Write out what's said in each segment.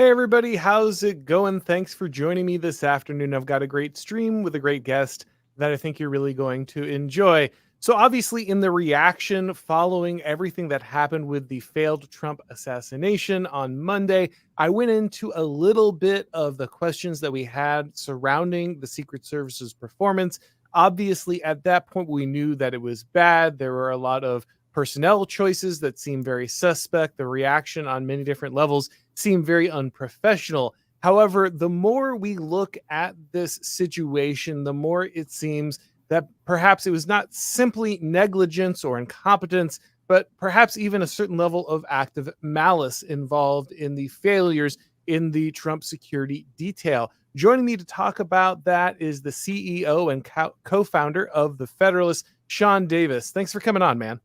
Hey everybody, how's it going? Thanks for joining me this afternoon. I've got a great stream with a great guest that I think you're really going to enjoy. So obviously in the reaction following everything that happened with the failed Trump assassination on Monday, I went into a little bit of the questions that we had surrounding the Secret Service's performance. Obviously at that point we knew that it was bad. There were a lot of personnel choices that seemed very suspect. The reaction on many different levels seem very unprofessional. However, the more we look at this situation, the more it seems that perhaps it was not simply negligence or incompetence, but perhaps even a certain level of active malice involved in the failures in the Trump security detail. Joining me to talk about that is the CEO and co-founder of the Federalist, Sean Davis. Thanks for coming on, man.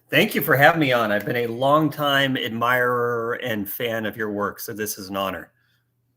Thank you for having me on. I've been a longtime admirer and fan of your work, so this is an honor.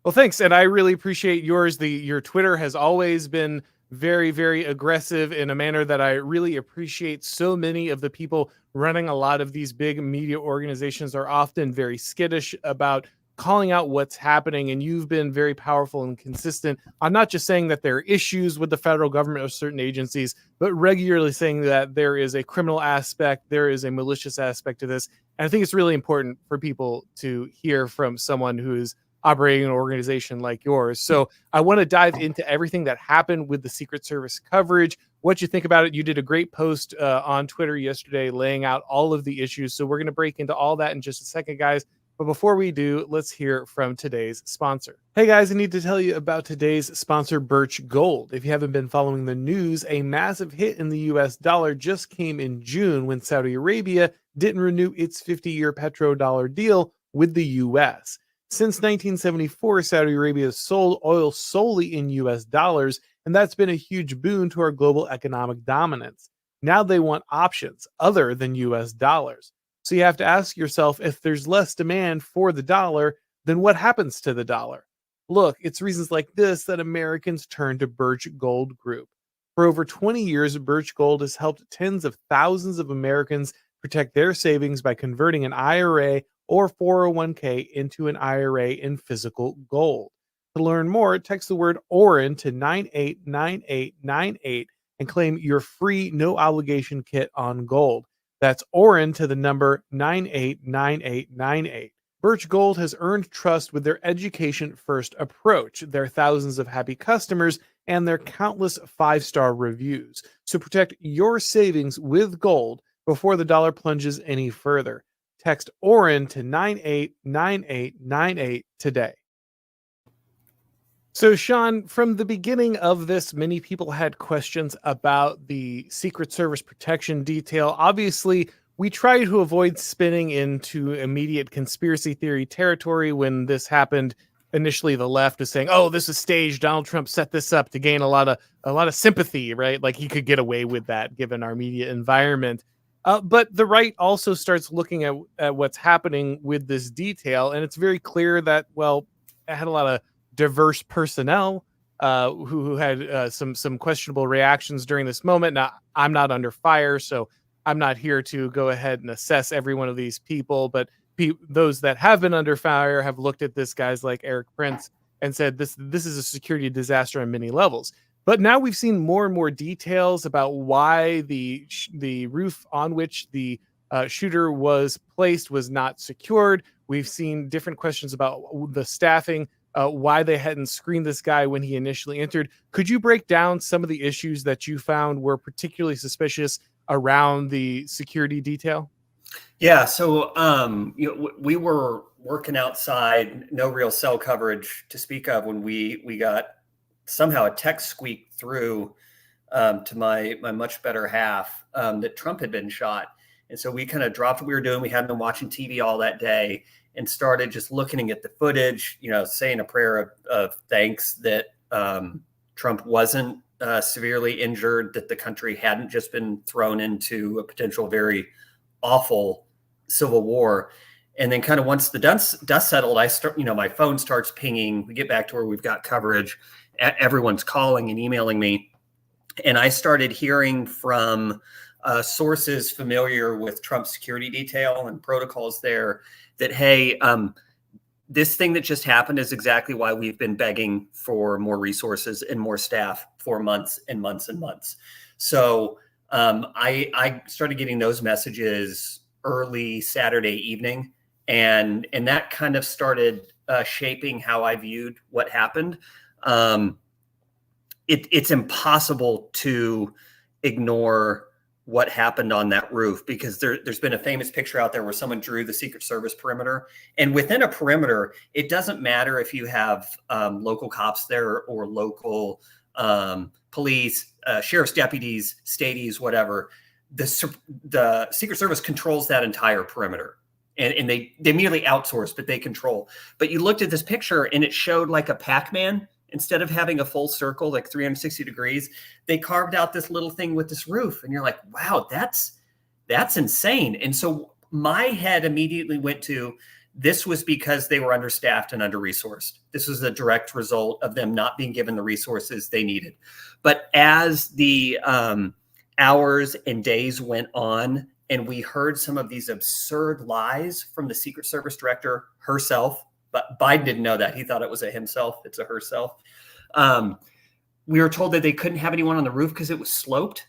Well, thanks, and I really appreciate yours. Your Twitter has always been very, very aggressive in a manner that I really appreciate. So many of the people running a lot of these big media organizations are often very skittish about calling out what's happening, and you've been very powerful and consistent on not just saying that there are issues with the federal government or certain agencies, but regularly saying that there is a criminal aspect, there is a malicious aspect to this. And I think it's really important for people to hear from someone who is operating an organization like yours. So I want to dive into everything that happened with the Secret Service coverage, what you think about it. You did a great post on Twitter yesterday laying out all of the issues. So we're going to break into all that in just a second, guys. But before we do, let's hear from today's sponsor. Hey guys, I need to tell you about today's sponsor, Birch Gold. If you haven't been following the news, a massive hit in the US dollar just came in June when Saudi Arabia didn't renew its 50-year petrodollar deal with the US. Since 1974, Saudi Arabia has sold oil solely in US dollars, and that's been a huge boon to our global economic dominance. Now they want options other than US dollars. So you have to ask yourself, if there's less demand for the dollar, then what happens to the dollar? Look, it's reasons like this that Americans turn to Birch Gold Group. For over 20 years, Birch Gold has helped tens of thousands of Americans protect their savings by converting an IRA or 401k into an IRA in physical gold. To learn more, text the word Auron to 989898 and claim your free no obligation kit on gold. That's Auron to the number 989898. Birch Gold has earned trust with their education-first approach, their thousands of happy customers, and their countless 5-star reviews. So protect your savings with gold before the dollar plunges any further. Text Auron to 989898 today. So, Sean, from the beginning of this, many people had questions about the Secret Service protection detail. Obviously, we try to avoid spinning into immediate conspiracy theory territory. When this happened, initially the left was saying, "Oh, this is staged. Donald Trump set this up to gain a lot of sympathy, right? Like he could get away with that given our media environment." But the right also starts looking at what's happening with this detail, and it's very clear that, well, it had a lot of diverse personnel who had some questionable reactions during this moment. Now, I'm not under fire, so I'm not here to go ahead and assess every one of these people, but those that have been under fire have looked at this, guys like Eric Prince, and said this is a security disaster on many levels. But now we've seen more and more details about why the roof on which the shooter was placed was not secured. We've seen different questions about the staffing, why they hadn't screened this guy when he initially entered. Could you break down some of the issues that you found were particularly suspicious around the security detail? Yeah, so we were working outside, no real cell coverage to speak of, when we got somehow a text squeaked through to my much better half that Trump had been shot. And so we kind of dropped what we were doing. We hadn't been watching TV all that day and started just looking at the footage, saying a prayer of thanks that Trump wasn't severely injured, that the country hadn't just been thrown into a potential very awful civil war. And then kind of once the dust settled, my phone starts pinging. We get back to where we've got coverage. Everyone's calling and emailing me. And I started hearing from sources familiar with Trump's security detail and protocols there that, hey, this thing that just happened is exactly why we've been begging for more resources and more staff for months and months and months. So I started getting those messages early Saturday evening, and that kind of started shaping how I viewed what happened. It's impossible to ignore what happened on that roof, because there's been a famous picture out there where someone drew the Secret Service perimeter, and within a perimeter, it doesn't matter if you have local cops there or local police, sheriff's deputies, stadies, whatever. The Secret Service controls that entire perimeter, and they merely outsource, but they control. But you looked at this picture and it showed like a Pac-Man. Instead of having a full circle, like 360 degrees, they carved out this little thing with this roof. And you're like, wow, that's insane. And so my head immediately went to, this was because they were understaffed and under-resourced. This was a direct result of them not being given the resources they needed. But as the hours and days went on, and we heard some of these absurd lies from the Secret Service director herself, but Biden didn't know that. He thought it was a himself. It's a herself. We were told that they couldn't have anyone on the roof because it was sloped.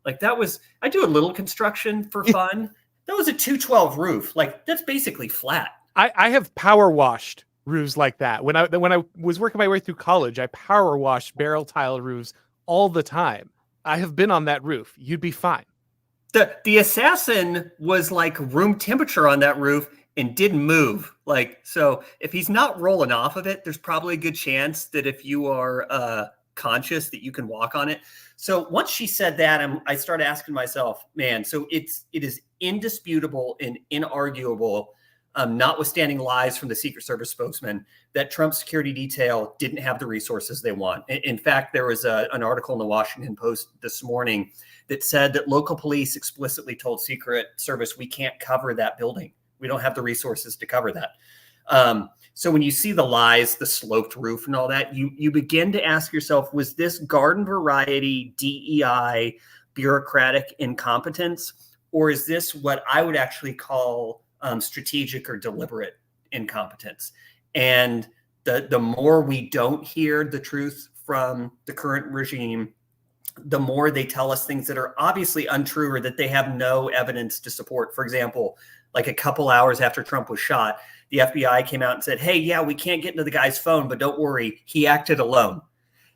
Like that was, I do a little construction for fun. That was a 212 roof. Like that's basically flat. I have power washed roofs like that. When I was working my way through college, I power washed barrel tile roofs all the time. I have been on that roof. You'd be fine. The assassin was like room temperature on that roof and didn't move. Like, so if he's not rolling off of it, there's probably a good chance that if you are conscious that you can walk on it. So once she said that, I started asking myself, man, so it is indisputable and inarguable, notwithstanding lies from the Secret Service spokesman, that Trump's security detail didn't have the resources they want. In fact, there was an article in the Washington Post this morning that said that local police explicitly told Secret Service, we can't cover that building. We don't have the resources to cover that. So when you see the lies, the sloped roof and all that, you begin to ask yourself, was this garden variety DEI bureaucratic incompetence, or is this what I would actually call strategic or deliberate incompetence? And the more we don't hear the truth from the current regime, the more they tell us things that are obviously untrue or that they have no evidence to support. For example, like a couple hours after Trump was shot, the FBI came out and said, hey, yeah, we can't get into the guy's phone, but don't worry, he acted alone.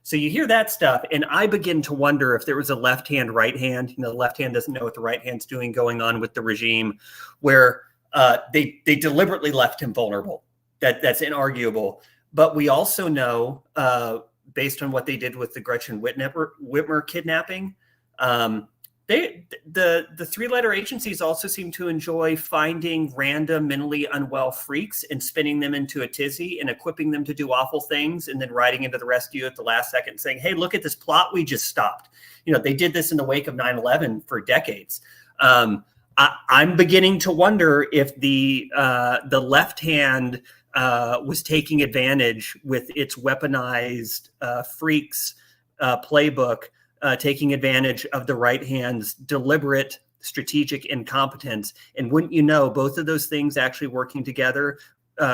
So you hear that stuff, and I begin to wonder if there was a left hand, right hand. The left hand doesn't know what the right hand's doing going on with the regime, where they deliberately left him vulnerable. That's inarguable. But we also know, based on what they did with the Gretchen Whitmer kidnapping, the three-letter agencies also seem to enjoy finding random mentally unwell freaks and spinning them into a tizzy and equipping them to do awful things, and then riding into the rescue at the last second saying, hey, look at this plot we just stopped. They did this in the wake of 9/11 for decades. I'm beginning to wonder if the left hand was taking advantage with its weaponized freaks playbook, taking advantage of the right hand's deliberate strategic incompetence. And wouldn't you know, both of those things actually working together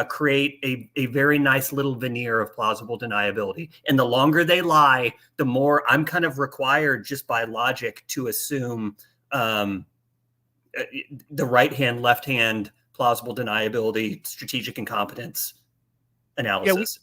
create a very nice little veneer of plausible deniability. And the longer they lie, the more I'm kind of required just by logic to assume the right hand, left hand, plausible deniability, strategic incompetence analysis.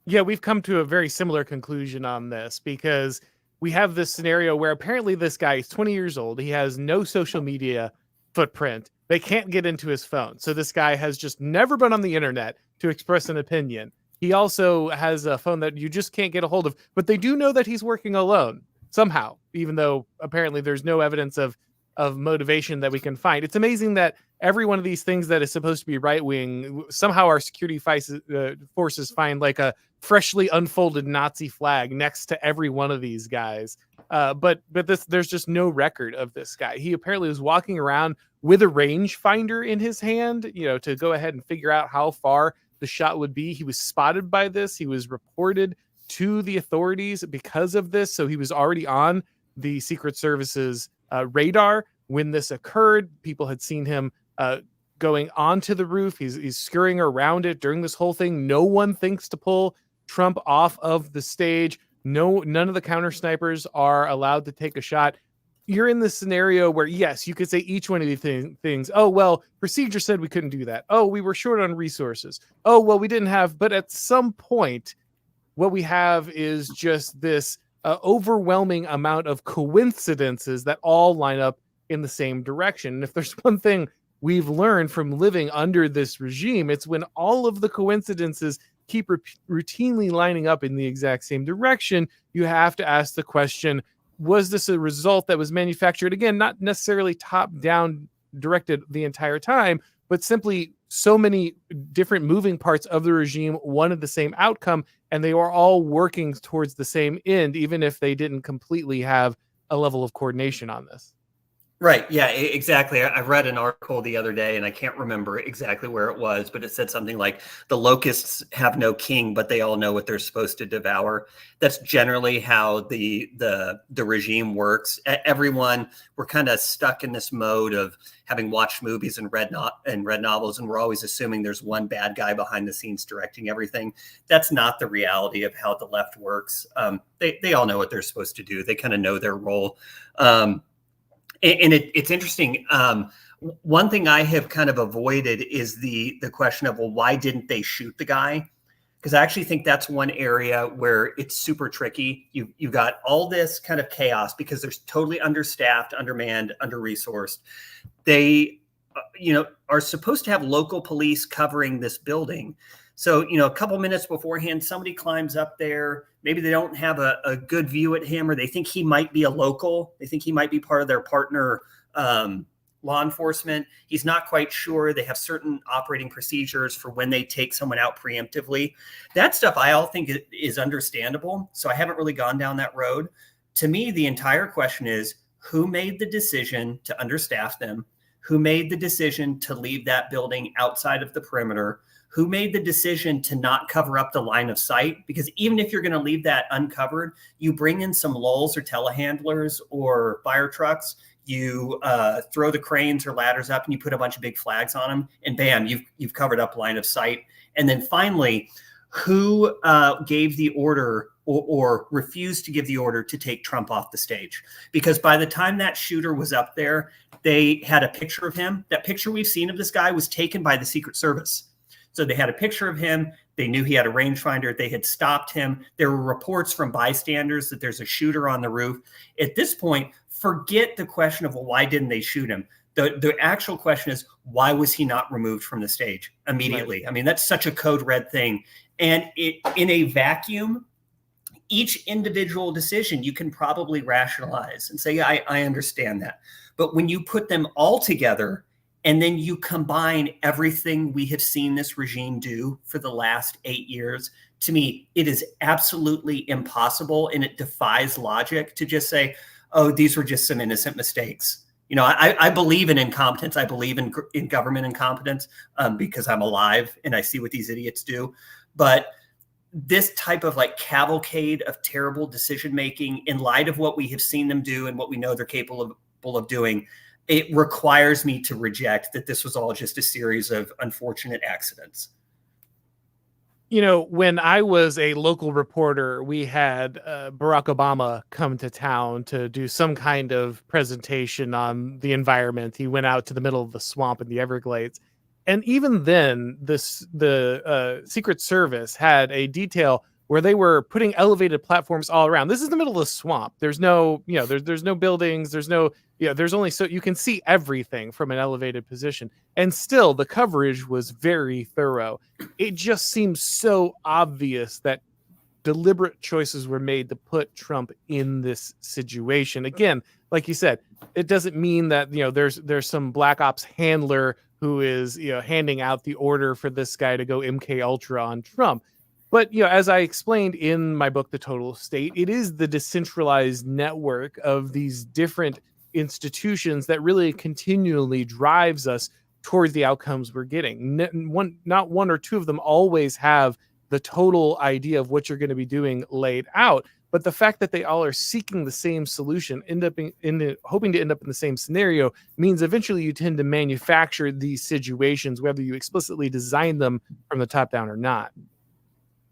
We've come to a very similar conclusion on this, because we have this scenario where apparently this guy is 20 years old. He has no social media footprint. They can't get into his phone. So this guy has just never been on the internet to express an opinion. He also has a phone that you just can't get a hold of, but they do know that he's working alone somehow, even though apparently there's no evidence of motivation that we can find. It's amazing that every one of these things that is supposed to be right-wing, somehow our security forces find like a freshly unfolded Nazi flag next to every one of these guys. But there's just no record of this guy. He apparently was walking around with a rangefinder in his hand, to go ahead and figure out how far the shot would be. He was spotted by this. He was reported to the authorities because of this. So he was already on the Secret Service's radar when this occurred. People had seen him going onto the roof. He's scurrying around it during this whole thing. No one thinks to pull Trump off of the stage. None of the counter snipers are allowed to take a shot. You're in this scenario where, yes, you could say each one of these things. Oh, well, procedure said we couldn't do that. Oh, we were short on resources. Oh, well, we didn't have. But at some point, what we have is just this overwhelming amount of coincidences that all line up in the same direction. And if there's one thing we've learned from living under this regime, it's when all of the coincidences keep routinely lining up in the exact same direction, you have to ask the question, was this a result that was manufactured? Again, not necessarily top down directed the entire time, but simply so many different moving parts of the regime wanted the same outcome, and they were all working towards the same end, even if they didn't completely have a level of coordination on this. Right. Yeah, exactly. I read an article the other day, and I can't remember exactly where it was, but it said something like the locusts have no king, but they all know what they're supposed to devour. That's generally how the regime works. Everyone, we're kind of stuck in this mode of having watched movies and read novels, and we're always assuming there's one bad guy behind the scenes directing everything. That's not the reality of how the left works. They all know what they're supposed to do. They kind of know their role. And it's interesting. One thing I have kind of avoided is the question of, well, why didn't they shoot the guy? Because I actually think that's one area where it's super tricky. You've got all this kind of chaos because they're totally understaffed, undermanned, under-resourced. They, are supposed to have local police covering this building. So, a couple minutes beforehand, somebody climbs up there. Maybe they don't have a good view at him, or they think he might be a local. They think he might be part of their partner law enforcement. He's not quite sure. They have certain operating procedures for when they take someone out preemptively. That stuff I all think is understandable. So I haven't really gone down that road. To me, the entire question is, who made the decision to understaff them? Who made the decision to leave that building outside of the perimeter? Who made the decision to not cover up the line of sight? Because even if you're going to leave that uncovered, you bring in some lulls or telehandlers or fire trucks, you throw the cranes or ladders up and you put a bunch of big flags on them, and bam, you've covered up line of sight. And then finally, who gave the order or refused to give the order to take Trump off the stage? Because by the time that shooter was up there, they had a picture of him. That picture we've seen of this guy was taken by the Secret Service. So they had a picture of him. They knew he had a rangefinder. They had stopped him. There were reports from bystanders that there's a shooter on the roof. At this point, forget the question of, well, why didn't they shoot him? The actual question is, why was he not removed from the stage immediately? Right. I mean, that's such a code red thing. And in a vacuum, each individual decision you can probably rationalize and say, yeah, I understand that. But when you put them all together, and then you combine everything we have seen this regime do for the last 8 years, to me, it is absolutely impossible, and it defies logic to just say, oh, these were just some innocent mistakes. I believe in incompetence. I believe in government incompetence because I'm alive and I see what these idiots do. But this type of cavalcade of terrible decision-making in light of what we have seen them do and what we know they're capable of doing, it requires me to reject that this was all just a series of unfortunate accidents. When I was a local reporter, we had Barack Obama come to town to do some kind of presentation on the environment. He went out to the middle of the swamp in the Everglades. And even then, the Secret Service had a detail where they were putting elevated platforms all around. This is the middle of the swamp. There's no, there's no buildings. There's no, there's only so you can see everything from an elevated position. And still the coverage was very thorough. It just seems so obvious that deliberate choices were made to put Trump in this situation. Again, like you said, it doesn't mean that, there's some black ops handler who is, handing out the order for this guy to go MK Ultra on Trump. But, as I explained in my book, The Total State, it is the decentralized network of these different institutions that really continually drives us towards the outcomes we're getting. Not one or two of them always have the total idea of what you're going to be doing laid out, But the fact that they all are seeking the same solution, hoping to end up in the same scenario, means eventually you tend to manufacture these situations, whether you explicitly design them from the top down or not.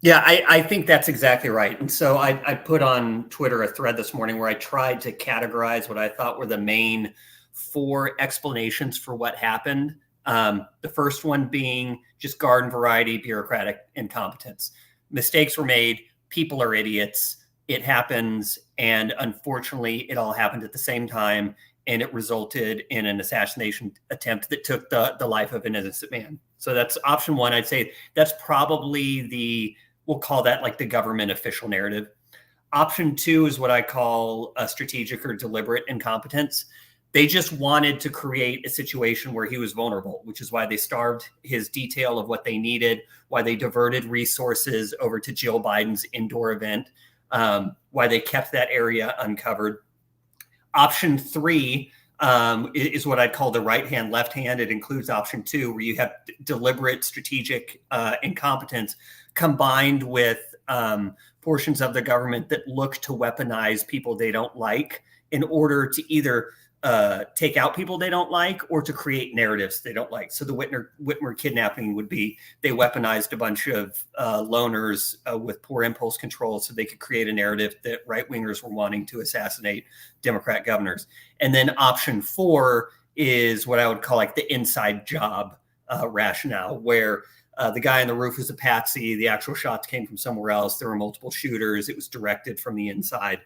Yeah, I think that's exactly right. And so I put on Twitter a thread this morning where I tried to categorize what I thought were the main 4 explanations for what happened. The first one being just garden variety bureaucratic incompetence. Mistakes were made. People are idiots. It happens. And unfortunately, it all happened at the same time. And it resulted in an assassination attempt that took the life of an innocent man. So that's option 1. I'd say that's probably we'll call that like the government official narrative. Option 2 is what I call a strategic or deliberate incompetence. They just wanted to create a situation where he was vulnerable, which is why they starved his detail of what they needed, why they diverted resources over to Jill Biden's indoor event, why they kept that area uncovered. Option 3 is what I'd call the right hand, left hand. It includes option 2, where you have deliberate strategic incompetence combined with portions of the government that look to weaponize people they don't like in order to either take out people they don't like or to create narratives they don't like. So the Whitmer kidnapping would be they weaponized a bunch of loners with poor impulse control so they could create a narrative that right-wingers were wanting to assassinate Democrat governors. And then option 4 is what I would call like the inside job rationale, where the guy on the roof was a patsy. The actual shots came from somewhere else. There were multiple shooters. It was directed from the inside.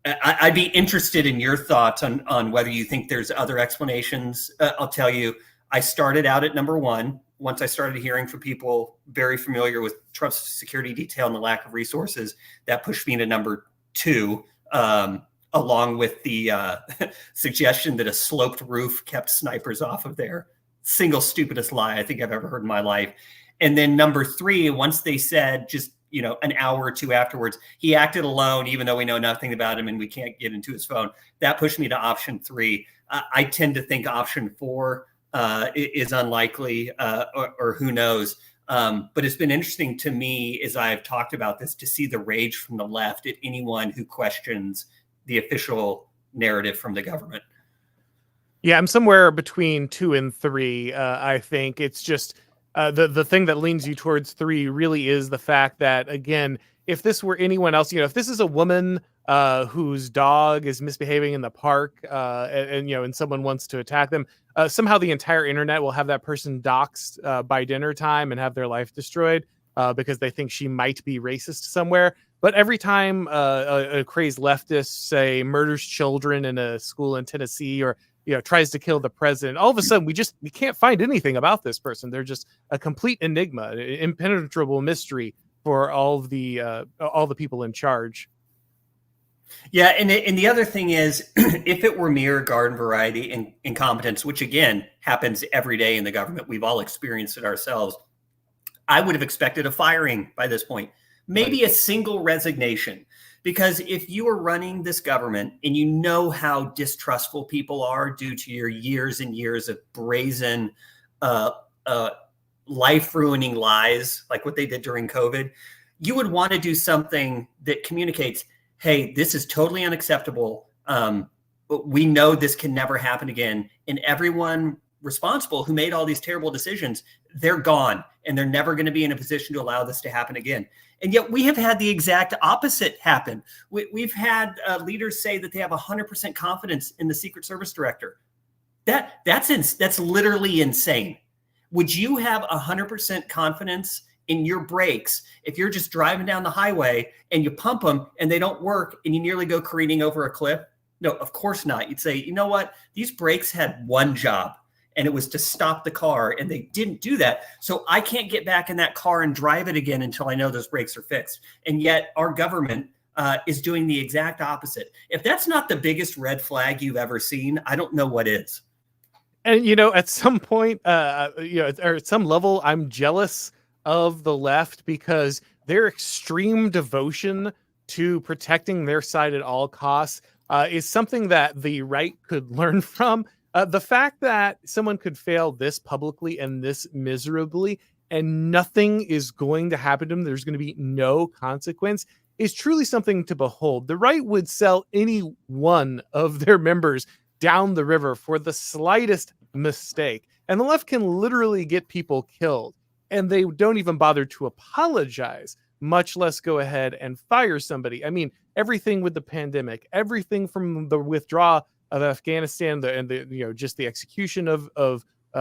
I'd be interested in your thoughts on whether you think there's other explanations. I'll tell you, I started out at number 1. Once I started hearing from people very familiar with Trump's security detail and the lack of resources, that pushed me to number 2, along with the suggestion that a sloped roof kept snipers off of there. Single stupidest lie I think I've ever heard in my life. And then number 3, once they said just, an hour or 2 afterwards, he acted alone, even though we know nothing about him and we can't get into his phone. That pushed me to option 3. I tend to think option 4 is unlikely, or who knows. But it's been interesting to me as I've talked about this to see the rage from the left at anyone who questions the official narrative from the government. Yeah, I'm somewhere between 2 and 3. I think it's just the thing that leans you towards 3 really is the fact that, again, if this were anyone else, if this is a woman whose dog is misbehaving in the park and someone wants to attack them, somehow the entire internet will have that person doxxed by dinner time and have their life destroyed because they think she might be racist somewhere. But every time a crazed leftist, say, murders children in a school in Tennessee or tries to kill the president, all of a sudden we can't find anything about this person. They're just a complete enigma, an impenetrable mystery for all the people in charge. Yeah, and the other thing is, if it were mere garden variety incompetence, which again happens every day in the government, we've all experienced it ourselves, I would have expected a firing by this point, maybe a single resignation. Because if you are running this government and you know how distrustful people are due to your years and years of brazen, life-ruining lies, like what they did during COVID, you would want to do something that communicates, hey, this is totally unacceptable. We know this can never happen again. And everyone responsible who made all these terrible decisions, they're gone. And they're never going to be in a position to allow this to happen again. And yet we have had the exact opposite happen. We've had leaders say that they have 100% confidence in the Secret Service director. That's literally insane. Would you have 100% confidence in your brakes if you're just driving down the highway and you pump them and they don't work and you nearly go careening over a cliff? No, of course not. You'd say, you know what? These brakes had one job, and it was to stop the car, and they didn't do that. So I can't get back in that car and drive it again until I know those brakes are fixed. And yet our government is doing the exact opposite. If that's not the biggest red flag you've ever seen, I don't know what is. And, at some point, or at some level, I'm jealous of the left because their extreme devotion to protecting their side at all costs is something that the right could learn from. The fact that someone could fail this publicly and this miserably and nothing is going to happen to them, there's going to be no consequence, is truly something to behold. The right would sell any one of their members down the river for the slightest mistake. And the left can literally get people killed. And they don't even bother to apologize, much less go ahead and fire somebody. I mean, everything with the pandemic, everything from the withdrawal of Afghanistan, and the just the execution of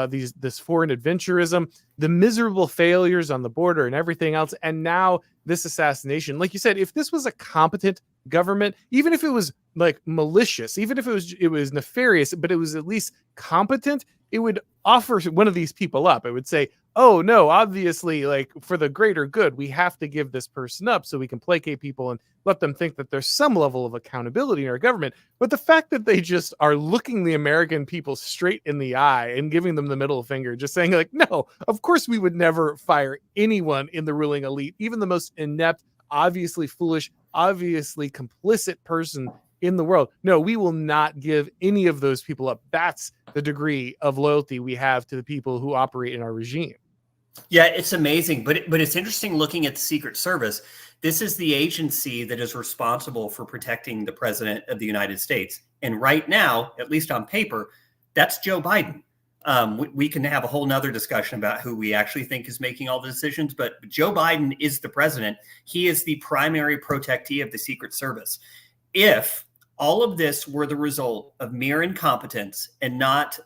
this foreign adventurism, the miserable failures on the border, and everything else, and now this assassination. Like you said, if this was a competent government, even if it was like malicious, even if it was nefarious, but it was at least competent, it would offer one of these people up. It would say, oh no, obviously, like, for the greater good, we have to give this person up so we can placate people and let them think that there's some level of accountability in our government. But the fact that they just are looking the American people straight in the eye and giving them the middle finger, just saying like, no, of course we would never fire anyone in the ruling elite, even the most inept, obviously foolish, obviously complicit person in the world. No, we will not give any of those people up. That's the degree of loyalty we have to the people who operate in our regime. Yeah, it's amazing, but it's interesting looking at the Secret Service. This is the agency that is responsible for protecting the president of the United States. And right now, at least on paper, that's Joe Biden. We can have a whole nother discussion about who we actually think is making all the decisions, but Joe Biden is the president. He is the primary protectee of the Secret Service. If all of this were the result of mere incompetence and not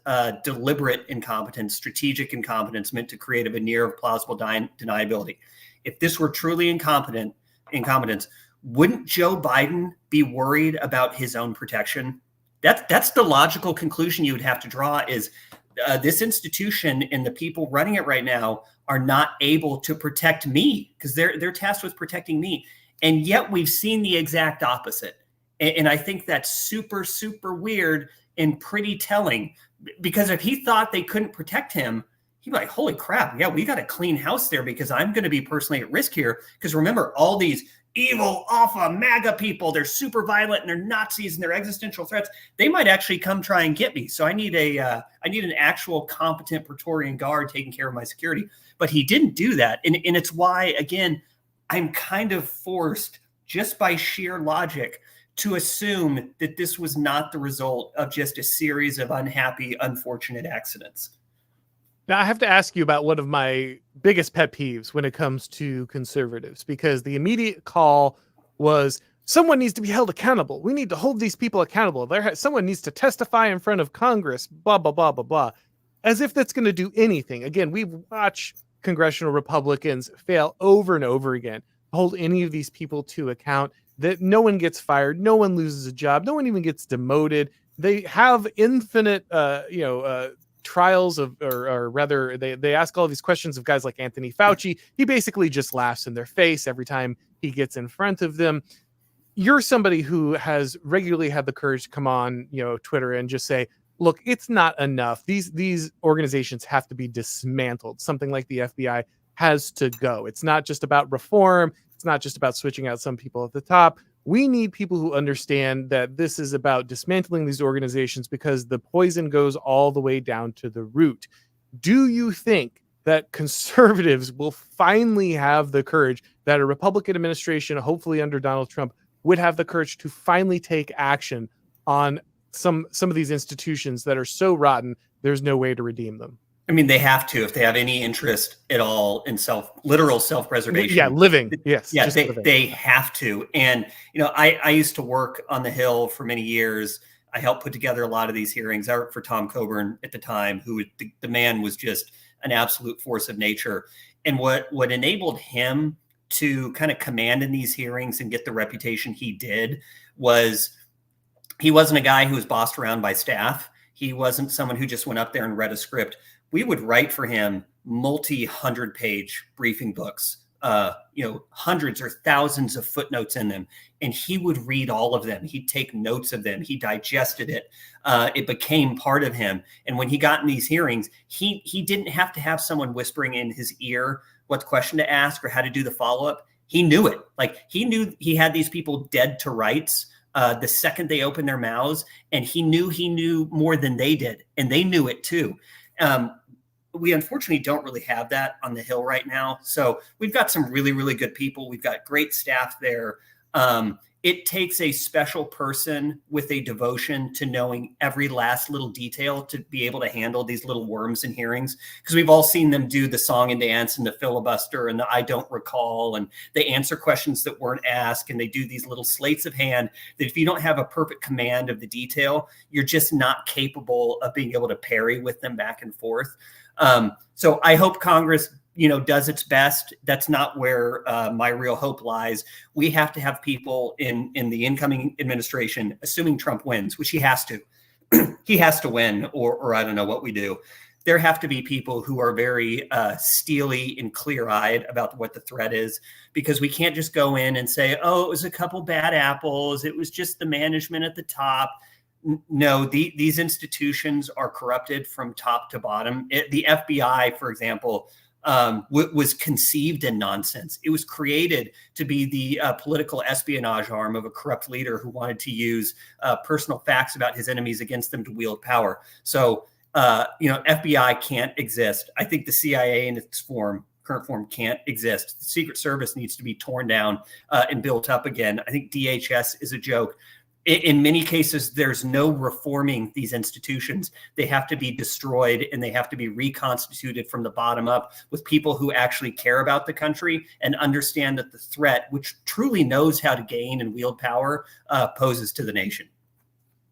deliberate incompetence, strategic incompetence meant to create a veneer of plausible deniability, if this were truly incompetence, wouldn't Joe Biden be worried about his own protection? That's the logical conclusion you would have to draw, is this institution and the people running it right now are not able to protect me because they're tasked with protecting me. And yet we've seen the exact opposite. And I think that's super, super weird and pretty telling, because if he thought they couldn't protect him, he'd be like, holy crap, yeah, we got to clean house there because I'm going to be personally at risk here. Because remember, all these evil, awful MAGA people, they're super violent and they're Nazis and they're existential threats. They might actually come try and get me. So I need an actual competent Praetorian Guard taking care of my security. But he didn't do that. And it's why, again, I'm kind of forced just by sheer logic to assume that this was not the result of just a series of unhappy, unfortunate accidents. Now, I have to ask you about one of my biggest pet peeves when it comes to conservatives, because the immediate call was someone needs to be held accountable. We need to hold these people accountable. Someone needs to testify in front of Congress, blah, blah, blah, blah, blah. As if that's going to do anything. Again, we've watched congressional Republicans fail over and over again to hold any of these people to account. That no one gets fired, no one loses a job, no one even gets demoted. They have infinite, trials of, or rather, they ask all these questions of guys like Anthony Fauci. He basically just laughs in their face every time he gets in front of them. You're somebody who has regularly had the courage to come on, Twitter and just say, look, it's not enough. These organizations have to be dismantled. Something like the FBI has to go. It's not just about reform. It's not just about switching out some people at the top. We need people who understand that this is about dismantling these organizations because the poison goes all the way down to the root. Do you think that conservatives will finally have the courage, that a Republican administration, hopefully under Donald Trump, would have the courage to finally take action on some of these institutions that are so rotten, there's no way to redeem them? I mean, they have to, if they have any interest at all in literal self-preservation. Yeah, living. Yes. Yeah, they have to. And, I used to work on the Hill for many years. I helped put together a lot of these hearings. I worked for Tom Coburn at the time, who the man was just an absolute force of nature. And what enabled him to kind of command in these hearings and get the reputation he did was he wasn't a guy who was bossed around by staff. He wasn't someone who just went up there and read a script. We would write for him multi-100-page briefing books, hundreds or thousands of footnotes in them. And he would read all of them. He'd take notes of them. He digested it. It became part of him. And when he got in these hearings, he didn't have to have someone whispering in his ear what question to ask or how to do the follow-up. He knew it. Like, he knew he had these people dead to rights the second they opened their mouths, and he knew more than they did. And they knew it too. We unfortunately don't really have that on the Hill right now. So we've got some really, really good people. We've got great staff there. It takes a special person with a devotion to knowing every last little detail to be able to handle these little worms in hearings, because we've all seen them do the song and dance and the filibuster and the I don't recall, and they answer questions that weren't asked, and they do these little slates of hand that if you don't have a perfect command of the detail, you're just not capable of being able to parry with them back and forth. So I hope Congress does its best. That's not where my real hope lies. We have to have people in the incoming administration, assuming Trump wins, which he has to. He has to win, or I don't know what we do. There have to be people who are very steely and clear-eyed about what the threat is, because we can't just go in and say, oh, it was a couple bad apples. It was just the management at the top. No, these institutions are corrupted from top to bottom. The FBI, for example, was conceived in nonsense. It was created to be the political espionage arm of a corrupt leader who wanted to use personal facts about his enemies against them to wield power. So, FBI can't exist. I think the CIA in its current form can't exist. The Secret Service needs to be torn down and built up again. I think DHS is a joke. In many cases, there's no reforming these institutions. They have to be destroyed, and they have to be reconstituted from the bottom up with people who actually care about the country and understand that the threat, which truly knows how to gain and wield power, poses to the nation.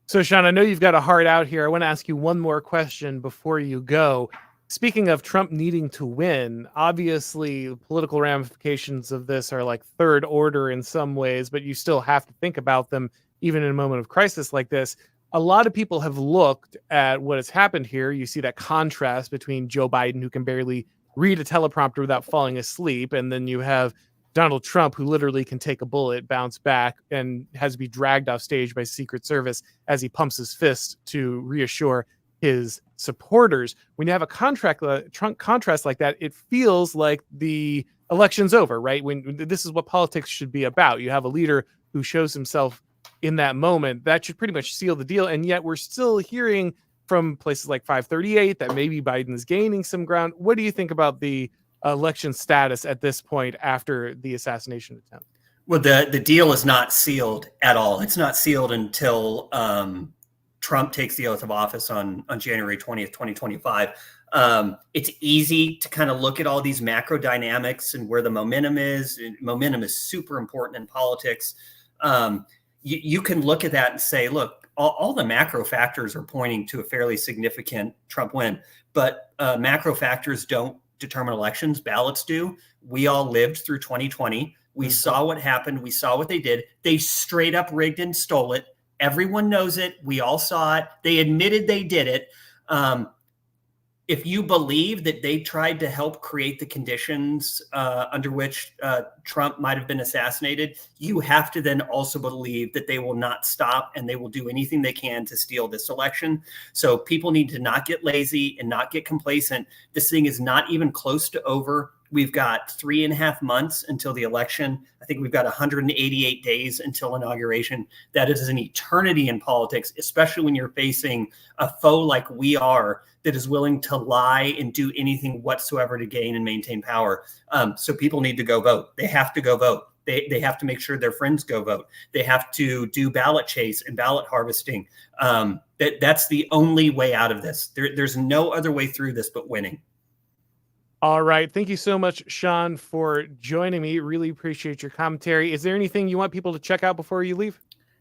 So, Sean, I know you've got a heart out here. I want to ask you one more question before you go. Speaking of Trump needing to win, obviously political ramifications of this are like third order in some ways, but you still have to think about them even in a moment of crisis like this. A lot of people have looked at what has happened here. You see that contrast between Joe Biden, who can barely read a teleprompter without falling asleep, and then you have Donald Trump, who literally can take a bullet, bounce back, and has to be dragged off stage by Secret Service as he pumps his fist to reassure his supporters. When you have a contrast like that, it feels like the election's over, right? When this is what politics should be about. You have a leader who shows himself in that moment, that should pretty much seal the deal. And yet we're still hearing from places like 538 that maybe Biden's gaining some ground. What do you think about the election status at this point after the assassination attempt? Well, the deal is not sealed at all. It's not sealed until Trump takes the oath of office on January 20th, 2025. It's easy to kind of look at all these macro dynamics and where the momentum is. Momentum is super important in politics. You can look at that and say, look, all the macro factors are pointing to a fairly significant Trump win, but macro factors don't determine elections. Ballots do. We all lived through 2020. We saw what happened. We saw what they did. They straight up rigged and stole it. Everyone knows it. We all saw it. They admitted they did it. If you believe that they tried to help create the conditions under which Trump might have been assassinated, you have to then also believe that they will not stop and they will do anything they can to steal this election. So people need to not get lazy and not get complacent. This thing is not even close to over. We've got 3.5 months until the election. I think we've got 188 days until inauguration. That is an eternity in politics, especially when you're facing a foe like we are that is willing to lie and do anything whatsoever to gain and maintain power. So people need to go vote. They have to go vote. They have to make sure their friends go vote. They have to do ballot chase and ballot harvesting. That's the only way out of this. There's no other way through this but winning. All right. Thank you so much, Sean, for joining me. Really appreciate your commentary. Is there anything you want people to check out before you leave?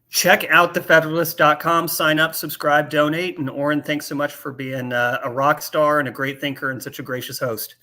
Check out thefederalist.com, sign up, subscribe, donate. And Auron, thanks so much for being a rock star and a great thinker and such a gracious host.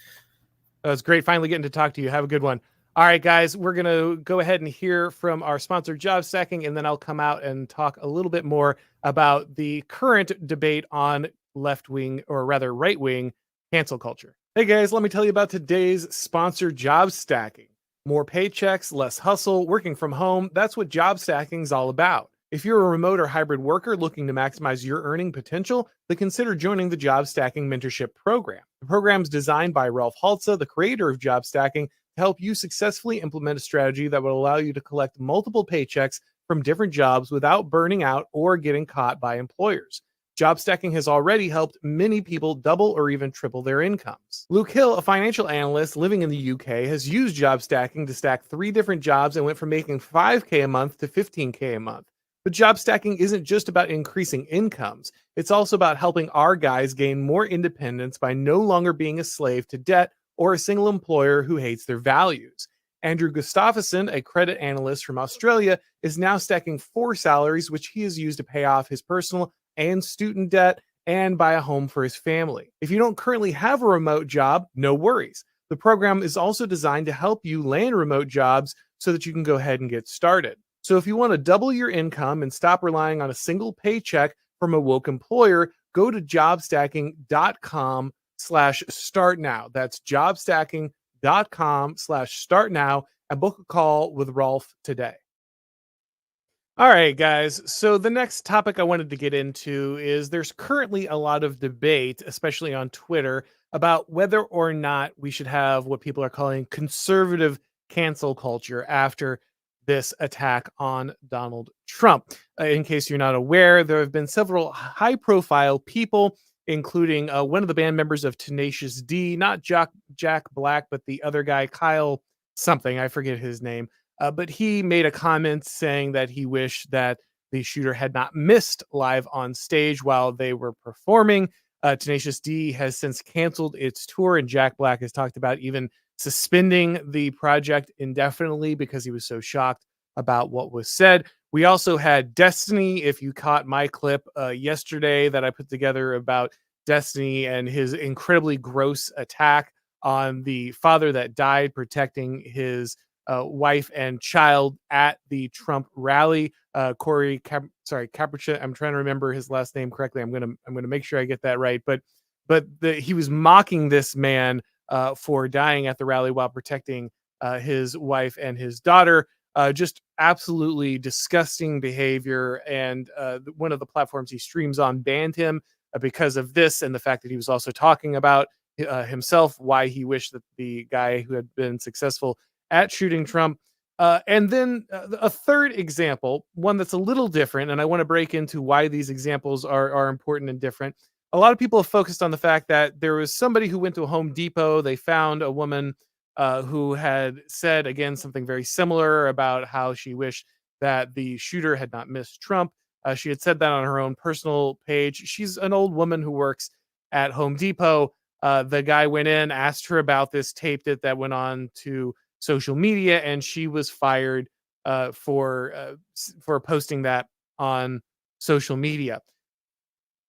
It was great finally getting to talk to you. Have a good one. All right, guys, we're going to go ahead and hear from our sponsor, Job Stacking, and then I'll come out and talk a little bit more about the current debate on left-wing, or rather right-wing, cancel culture. Hey, guys, let me tell you about today's sponsor, Job Stacking. More paychecks, less hustle, working from home. That's what job stacking is all about. If you're a remote or hybrid worker looking to maximize your earning potential, then consider joining the Job Stacking Mentorship Program. The program is designed by Ralph Haltza, the creator of Job Stacking, to help you successfully implement a strategy that will allow you to collect multiple paychecks from different jobs without burning out or getting caught by employers. Job stacking has already helped many people double or even triple their incomes. Luke Hill, a financial analyst living in the UK, has used job stacking to stack 3 different jobs and went from making $5K a month to $15K a month. But job stacking isn't just about increasing incomes. It's also about helping our guys gain more independence by no longer being a slave to debt or a single employer who hates their values. Andrew Gustafsson, a credit analyst from Australia, is now stacking 4 salaries, which he has used to pay off his personal and student debt and buy a home for his family. If you don't currently have a remote job, no worries. The program is also designed to help you land remote jobs so that you can go ahead and get started. So if you want to double your income and stop relying on a single paycheck from a woke employer, go to jobstacking.com/start now. That's jobstacking.com/start now and book a call with Rolf today. All right, guys. So the next topic I wanted to get into is there's currently a lot of debate, especially on Twitter, about whether or not we should have what people are calling conservative cancel culture after this attack on Donald Trump. In case you're not aware, there have been several high profile people, including one of the band members of Tenacious D, not Jack Black, but the other guy, Kyle something, I forget his name. But he made a comment saying that he wished that the shooter had not missed live on stage while they were performing. Tenacious D has since canceled its tour, and Jack Black has talked about even suspending the project indefinitely because he was so shocked about what was said. We also had Destiny. If you caught my clip yesterday that I put together about Destiny and his incredibly gross attack on the father that died protecting his wife and child at the Trump rally. Corey, Capuchin. I'm trying to remember his last name correctly. I'm gonna make sure I get that right. But he was mocking this man for dying at the rally while protecting his wife and his daughter. Just absolutely disgusting behavior. And one of the platforms he streams on banned him because of this and the fact that he was also talking about himself, why he wished that the guy who had been successful at shooting Trump. And then a third example, one that's a little different, and I want to break into why these examples are important and different. A lot of people have focused on the fact that there was somebody who went to a Home Depot. They found a woman who had said, again, something very similar about how she wished that the shooter had not missed Trump. She had said that on her own personal page. She's an old woman who works at Home Depot. The guy went in, asked her about this, taped it, that went on to social media, and she was fired for posting that on social media.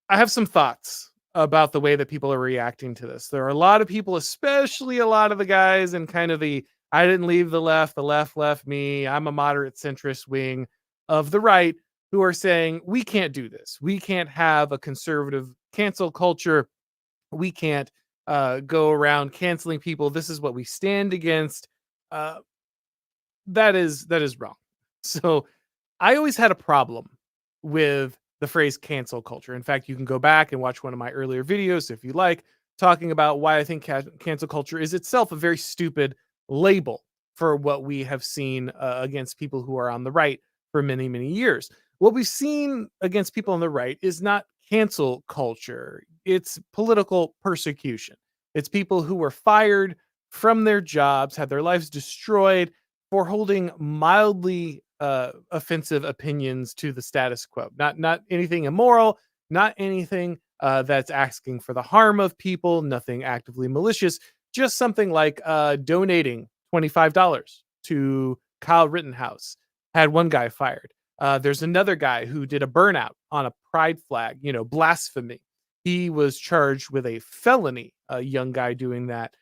I have some thoughts about the way that people are reacting to this. There are a lot of people, especially a lot of the guys in kind of the I didn't leave the left left me, I'm a moderate centrist wing of the right, who are saying we can't do this. We can't have a conservative cancel culture. We can't go around canceling people. This is what we stand against. That is wrong. So I always had a problem with the phrase cancel culture. In fact, you can go back and watch one of my earlier videos if you like, talking about why I think cancel culture is itself a very stupid label for what we have seen against people who are on the right for many, many years. What we've seen against people on the right is not cancel culture. It's political persecution. It's people who were fired from their jobs, had their lives destroyed for holding mildly offensive opinions to the status quo. Not anything immoral, not anything that's asking for the harm of people, nothing actively malicious, just something like donating $25 to Kyle Rittenhouse. Had one guy fired. There's another guy who did a burnout on a pride flag, blasphemy. He was charged with a felony, a young guy doing that.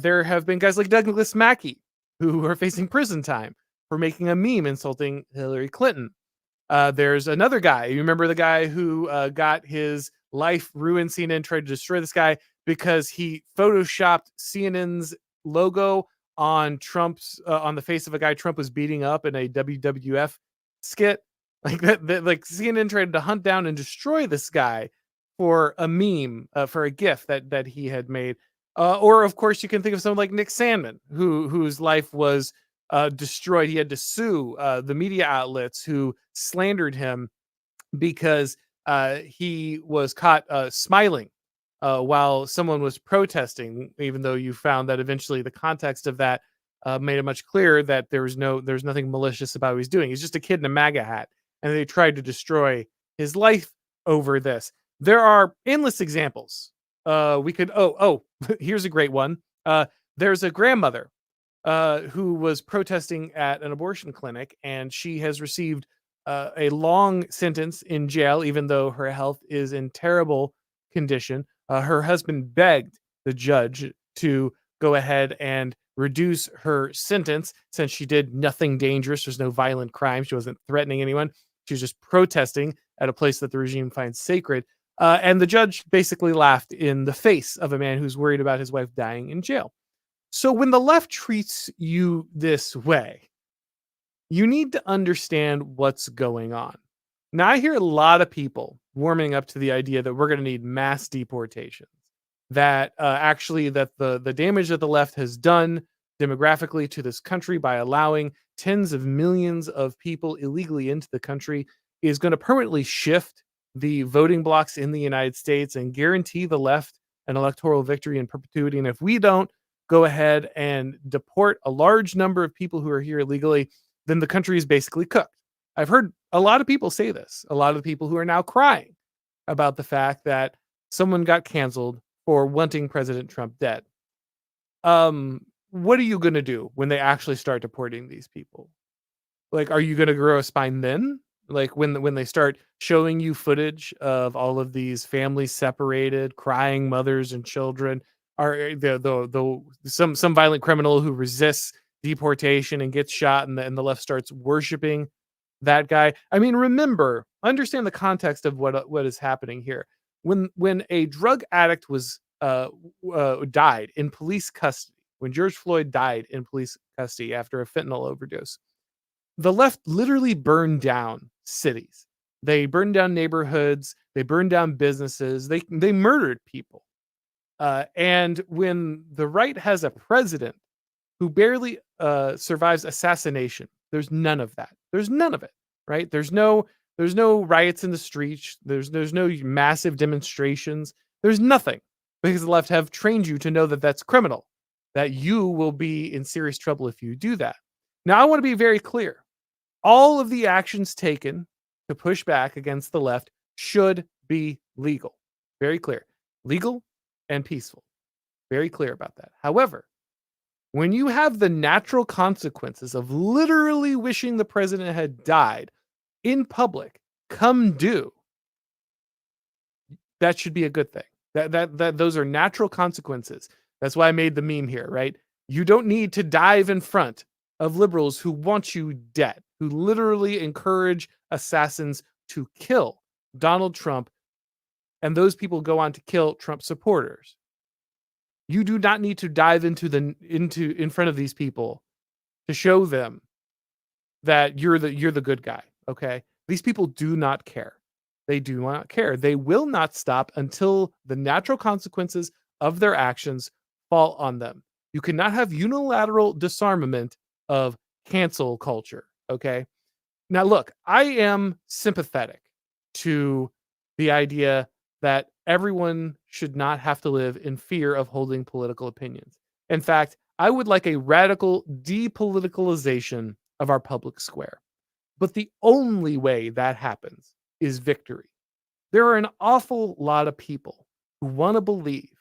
There have been guys like Douglas Mackey who are facing prison time for making a meme insulting Hillary Clinton. There's another guy. You remember the guy who got his life ruined? CNN tried to destroy this guy because he photoshopped CNN's logo on Trump's on the face of a guy Trump was beating up in a WWF skit. Like that like CNN tried to hunt down and destroy this guy for a meme, for a GIF that he had made. Or of course you can think of someone like Nick Sandmann, whose life was destroyed. He had to sue the media outlets who slandered him because he was caught smiling while someone was protesting, even though you found that eventually the context of that made it much clearer that there's nothing malicious about what he's doing. He's just a kid in a MAGA hat, and they tried to destroy his life over this. There are endless examples. We could here's a great one. There's a grandmother who was protesting at an abortion clinic, and she has received a long sentence in jail, even though her health is in terrible condition. Her husband begged the judge to go ahead and reduce her sentence since she did nothing dangerous. There's no violent crime. She wasn't threatening anyone. She was just protesting at a place that the regime finds sacred. And the judge basically laughed in the face of a man who's worried about his wife dying in jail. So when the left treats you this way, you need to understand what's going on. Now, I hear a lot of people warming up to the idea that we're going to need mass deportations, that that the damage that the left has done demographically to this country by allowing tens of millions of people illegally into the country is going to permanently shift the voting blocks in the United States and guarantee the left an electoral victory in perpetuity. And if we don't go ahead and deport a large number of people who are here illegally, then the country is basically cooked. I've heard a lot of people say this, a lot of people who are now crying about the fact that someone got canceled for wanting President Trump dead. What are you going to do when they actually start deporting these people? Like, are you going to grow a spine then? Like when they start showing you footage of all of these families separated, crying mothers and children, are some violent criminal who resists deportation and gets shot, and the left starts worshiping that guy. I mean, understand the context of what is happening here. When a drug addict was died in police custody, when George Floyd died in police custody after a fentanyl overdose, the left literally burned down cities. They burned down neighborhoods. They burned down businesses. They murdered people. And when the right has a president who barely survives assassination, there's none of that. There's none of it, right? There's no riots in the streets. There's no massive demonstrations. There's nothing, because the left have trained you to know that that's criminal, that you will be in serious trouble if you do that. Now, I want to be very clear. All of the actions taken to push back against the left should be legal. Very clear. Legal and peaceful. Very clear about that. However, when you have the natural consequences of literally wishing the president had died in public come due, that should be a good thing. That those are natural consequences. That's why I made the meme here, right? You don't need to dive in front of liberals who want you dead, who literally encourage assassins to kill Donald Trump, and those people go on to kill Trump supporters. You do not need to dive in front of these people to show them that you're the good guy. Okay, these people do not care. They do not care. They will not stop until the natural consequences of their actions fall on them. You cannot have unilateral disarmament of cancel culture. Okay. Now, look, I am sympathetic to the idea that everyone should not have to live in fear of holding political opinions. In fact, I would like a radical depoliticalization of our public square. But the only way that happens is victory. There are an awful lot of people who want to believe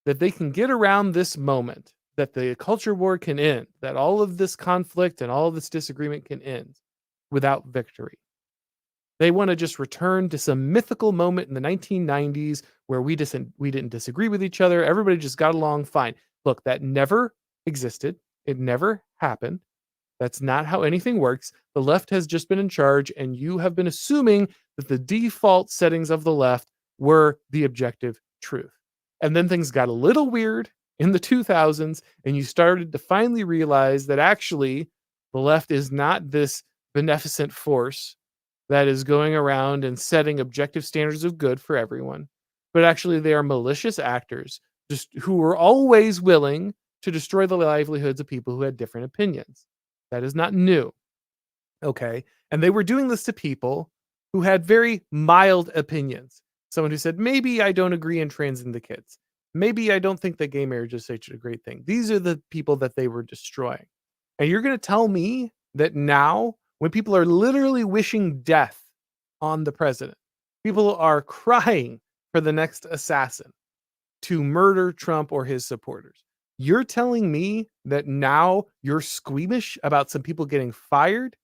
that they can get around this moment, that the culture war can end, that all of this conflict and all of this disagreement can end without victory. They want to just return to some mythical moment in the 1990s where we didn't disagree with each other. Everybody just got along fine. Look, that never existed. It never happened. That's not how anything works. The left has just been in charge, and you have been assuming that the default settings of the left were the objective truth. And then things got a little weird in the 2000s, and you started to finally realize that actually the left is not this beneficent force that is going around and setting objective standards of good for everyone, but actually they are malicious actors just who were always willing to destroy the livelihoods of people who had different opinions. That is not new. Okay. And they were doing this to people who had very mild opinions. Someone who said, maybe I don't agree in transing the kids. Maybe I don't think that gay marriage is such a great thing. These are the people that they were destroying. And you're going to tell me that now, when people are literally wishing death on the president, people are crying for the next assassin to murder Trump or his supporters. You're telling me that now you're squeamish about some people getting fired?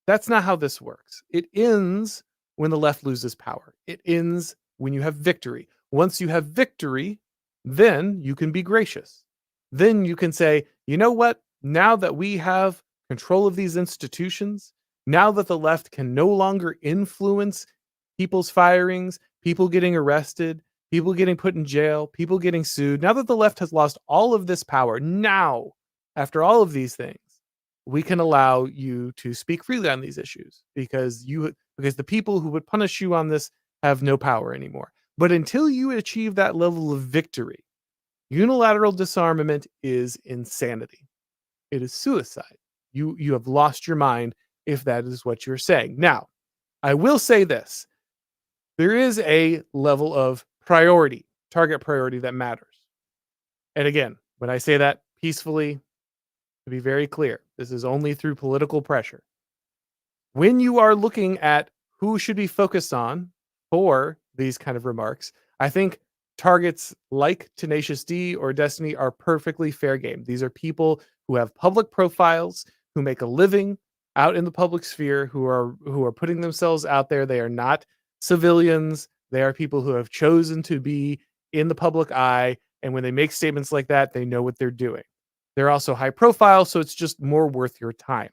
That's not how this works. It ends when the left loses power. It ends when you have victory. Once you have victory, then you can be gracious. Then you can say, you know what? Now that we have control of these institutions, now that the left can no longer influence people's firings, people getting arrested, people getting put in jail, people getting sued, now that the left has lost all of this power, now, after all of these things, we can allow you to speak freely on these issues because the people who would punish you on this have no power anymore. But until you achieve that level of victory, unilateral disarmament is insanity. It is suicide. You have lost your mind if that is what you're saying. Now, I will say this. There is a level of priority, target priority that matters. And again, when I say that peacefully, to be very clear, this is only through political pressure. When you are looking at who should be focused on for these kind of remarks, I think targets like Tenacious D or Destiny are perfectly fair game. These are people who have public profiles, who make a living out in the public sphere, who are putting themselves out there. They are not civilians. They are people who have chosen to be in the public eye. And when they make statements like that, they know what they're doing. They're also high profile, so it's just more worth your time.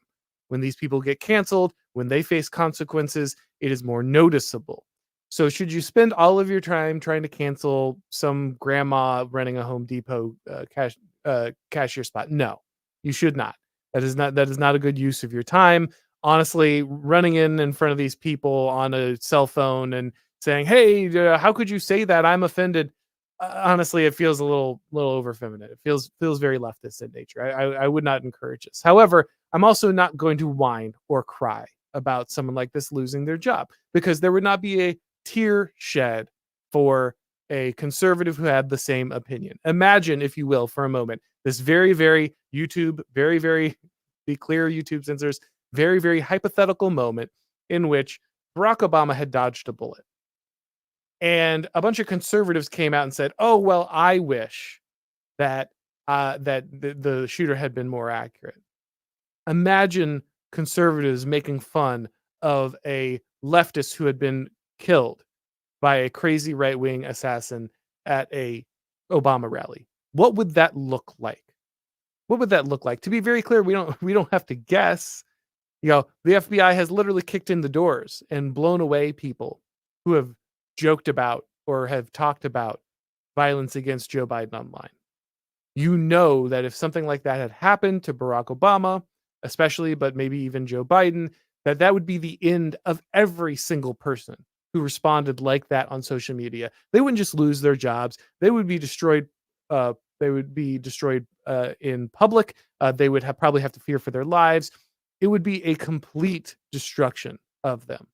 When these people get canceled, when they face consequences, it is more noticeable. So should you spend all of your time trying to cancel some grandma running a Home Depot cashier spot? No, you should not. That is not a good use of your time. Honestly, running in front of these people on a cell phone and saying, "Hey, how could you say that? I'm offended." Honestly, it feels a little over feminine. It feels very leftist in nature. I would not encourage this. However, I'm also not going to whine or cry about someone like this losing their job, because there would not be a tear shed for a conservative who had the same opinion. Imagine, if you will, for a moment, this very, very YouTube, very, very, be clear, YouTube censors, very, very hypothetical moment in which Barack Obama had dodged a bullet. And a bunch of conservatives came out and said, "Oh, well, I wish that the shooter had been more accurate." Imagine conservatives making fun of a leftist who had been killed by a crazy right-wing assassin at a Obama rally. What would that look like? What would that look like? To be very clear, we don't have to guess. The FBI has literally kicked in the doors and blown away people who have joked about or have talked about violence against Joe Biden online. You know that if something like that had happened to Barack Obama, especially, but maybe even Joe Biden, that would be the end of every single person who responded like that on social media. They wouldn't just lose their jobs; they would be destroyed. They would be destroyed in public. They would probably have to fear for their lives. It would be a complete destruction of them.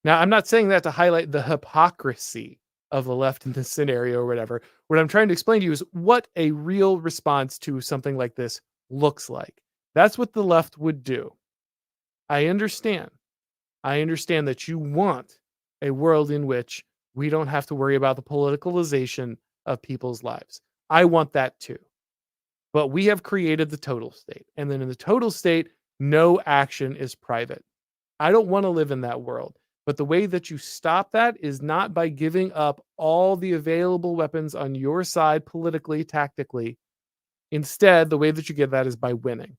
Now, I'm not saying that to highlight the hypocrisy of the left in this scenario or whatever. What I'm trying to explain to you is what a real response to something like this looks like. That's what the left would do. I understand. I understand that you want a world in which we don't have to worry about the politicalization of people's lives. I want that too. But we have created the total state. And then in the total state, no action is private. I don't want to live in that world. But the way that you stop that is not by giving up all the available weapons on your side politically, tactically. Instead, the way that you get that is by winning.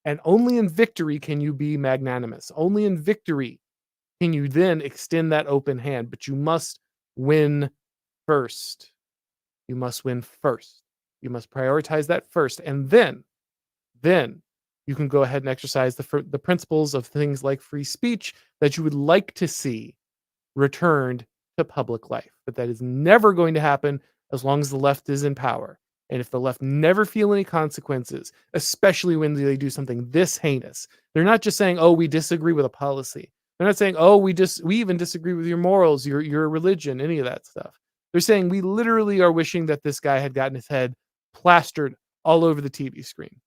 And only in victory can you be magnanimous. Only in victory can you then extend that open hand. But you must win first. You must win first. You must prioritize that first. And then you can go ahead and exercise the principles of things like free speech that you would like to see returned to public life. But that is never going to happen as long as the left is in power. And if the left never feel any consequences, especially when they do something this heinous, they're not just saying, "Oh, we disagree with a policy." They're not saying, oh, we even disagree with your morals, your religion, any of that stuff. They're saying we literally are wishing that this guy had gotten his head plastered all over the TV screen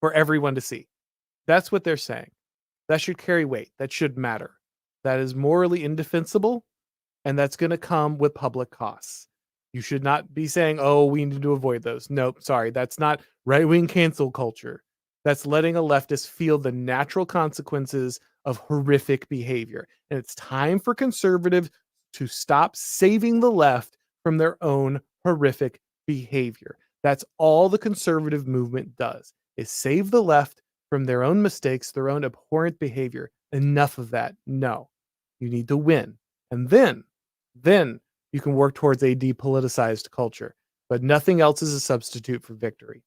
for everyone to see. That's what they're saying. That should carry weight. That should matter. That is morally indefensible, and that's going to come with public costs. You should not be saying, oh, we need to avoid those. Nope, sorry. That's not right-wing cancel culture. That's letting a leftist feel the natural consequences of horrific behavior. And it's time for conservatives to stop saving the left from their own horrific behavior. That's all the conservative movement does, is save the left from their own mistakes, their own abhorrent behavior. Enough of that. No, you need to win. And then you can work towards a depoliticized culture, but nothing else is a substitute for victory.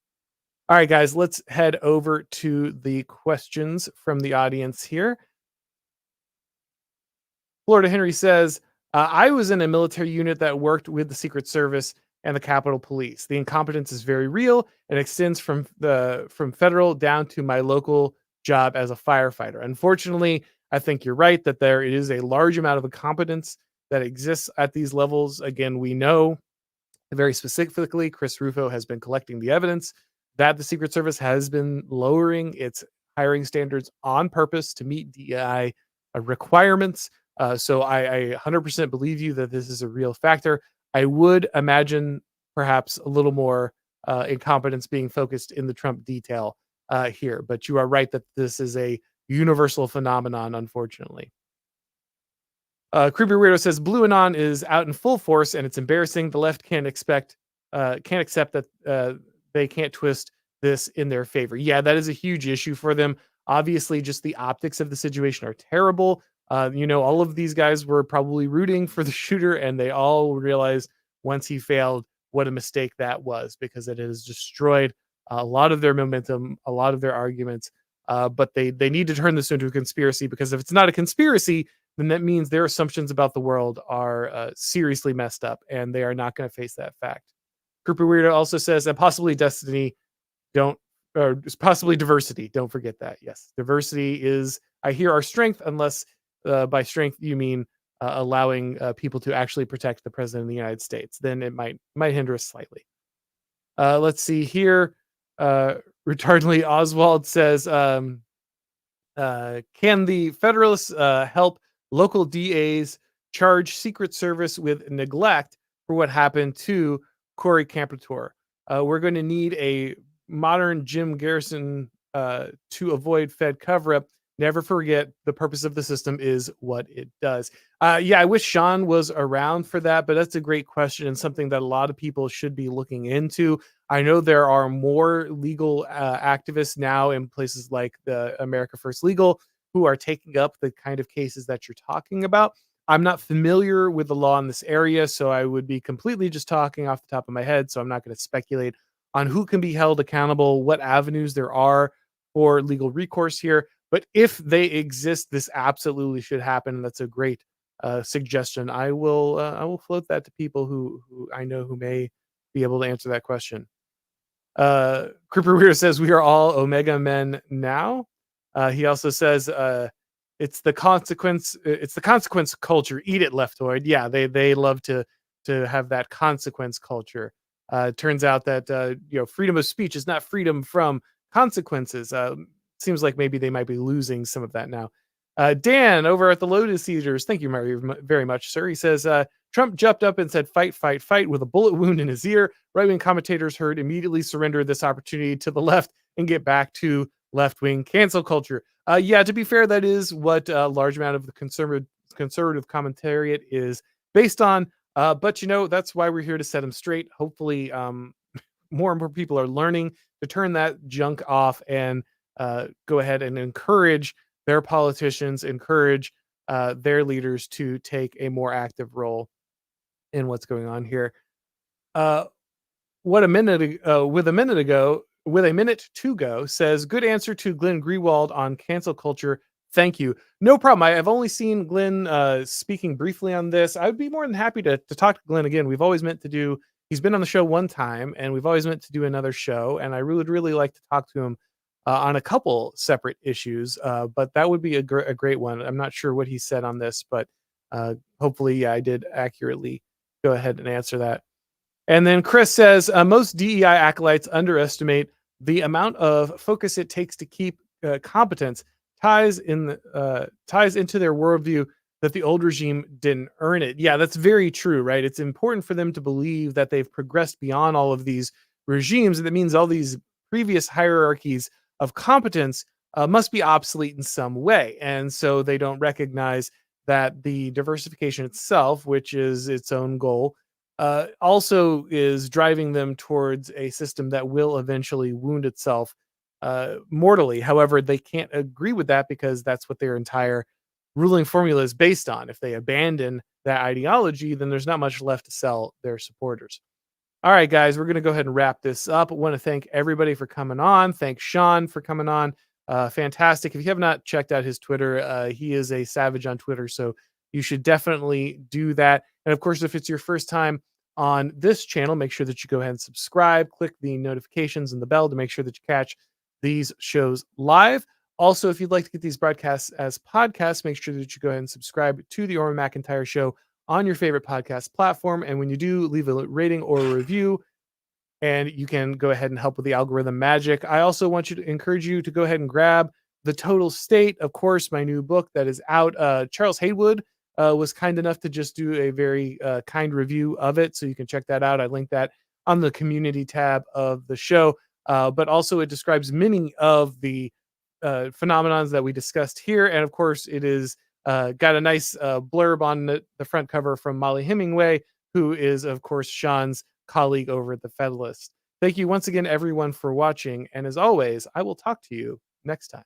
All right, guys, let's head over to the questions from the audience here. Florida Henry says, I was in a military unit that worked with the Secret Service and the Capitol Police. The incompetence is very real and extends from federal down to my local job as a firefighter. Unfortunately, I think you're right that there is a large amount of incompetence that exists at these levels. Again, we know very specifically, Chris Rufo has been collecting the evidence that the Secret Service has been lowering its hiring standards on purpose to meet DEI requirements. So I 100% believe you that this is a real factor. I would imagine perhaps a little more incompetence being focused in the Trump detail here, but you are right that this is a universal phenomenon, unfortunately. Creepy Weirdo says Blue Anon is out in full force and it's embarrassing. The left can't accept that they can't twist this in their favor. Yeah, that is a huge issue for them. Obviously, just the optics of the situation are terrible. All of these guys were probably rooting for the shooter, and they all realized once he failed what a mistake that was, because it has destroyed a lot of their momentum, a lot of their arguments. But they need to turn this into a conspiracy, because if it's not a conspiracy, then that means their assumptions about the world are seriously messed up, and they are not going to face that fact. Creepy Weirdo also says, and possibly destiny, or possibly diversity. Don't forget that. Yes, diversity is, I hear, our strength, unless by strength you mean allowing people to actually protect the president of the United States. Then it might hinder us slightly. Let's see here. Retardedly Oswald says, can the Federalists help local DAs charge Secret Service with neglect for what happened to Corey Campertor? We're going to need a modern Jim Garrison to avoid Fed cover-up. Never forget, the purpose of the system is what it does. I wish Sean was around for that, but that's a great question and something that a lot of people should be looking into. I know there are more legal activists now in places like the America First Legal who are taking up the kind of cases that you're talking about. I'm not familiar with the law in this area, so I would be completely just talking off the top of my head, so I'm not going to speculate on who can be held accountable, what avenues there are for legal recourse here. But if they exist, this absolutely should happen. And that's a great suggestion. I will float that to people who I know who may be able to answer that question. Creeper Weir says we are all Omega men now. He also says it's the consequence culture. Eat it, leftoid. Yeah, they love to have that consequence culture. Turns out that freedom of speech is not freedom from consequences. Seems like maybe they might be losing some of that now. Dan over at the Lotus Eaters, thank you very much, sir. He says Trump jumped up and said, "Fight, fight, fight," with a bullet wound in his ear. Right-wing commentators heard immediately surrender this opportunity to the left and get back to left-wing cancel culture. To be fair, that is what a large amount of the conservative commentariat is based on. But that's why we're here to set them straight. Hopefully, more and more people are learning to turn that junk off and go ahead and encourage their politicians, encourage their leaders to take a more active role in what's going on here. With a minute to go, says, good answer to Glenn Greenwald on cancel culture. Thank you. No problem. I've only seen Glenn speaking briefly on this. I would be more than happy to talk to Glenn again. We've always meant to do, he's been on the show one time, and we've always meant to do another show, and I would really like to talk to him on a couple separate issues, but that would be a great one. I'm not sure what he said on this, but hopefully, yeah, I did accurately go ahead and answer that. And then Chris says most DEI acolytes underestimate the amount of focus it takes to keep competence ties into their worldview that the old regime didn't earn it. Yeah, that's very true, right? It's important for them to believe that they've progressed beyond all of these regimes, and that means all these previous hierarchies of competence must be obsolete in some way, and so they don't recognize that the diversification itself, which is its own goal, also is driving them towards a system that will eventually wound itself mortally. However, they can't agree with that because that's what their entire ruling formula is based on. If they abandon that ideology, then there's not much left to sell their supporters. All right, guys, we're going to go ahead and wrap this up. I want to thank everybody for coming on. Thanks, Sean, for coming on. Fantastic. If you have not checked out his Twitter, he is a savage on Twitter, so you should definitely do that. And of course, if it's your first time on this channel, make sure that you go ahead and subscribe, click the notifications and the bell to make sure that you catch these shows live. Also, if you'd like to get these broadcasts as podcasts, make sure that you go ahead and subscribe to the Auron MacIntyre Show on your favorite podcast platform. And when you do, leave a rating or a review, and you can go ahead and help with the algorithm magic. I also want you to encourage you to go ahead and grab The Total State, of course, my new book that is out. Charles Haywood was kind enough to just do a very kind review of it, so you can check that out. I linked that on the community tab of the show. But also it describes many of the phenomenons that we discussed here. And of course, it is got a nice blurb on the front cover from Molly Hemingway, who is, of course, Sean's colleague over at the Federalist. Thank you once again, everyone, for watching. And as always, I will talk to you next time.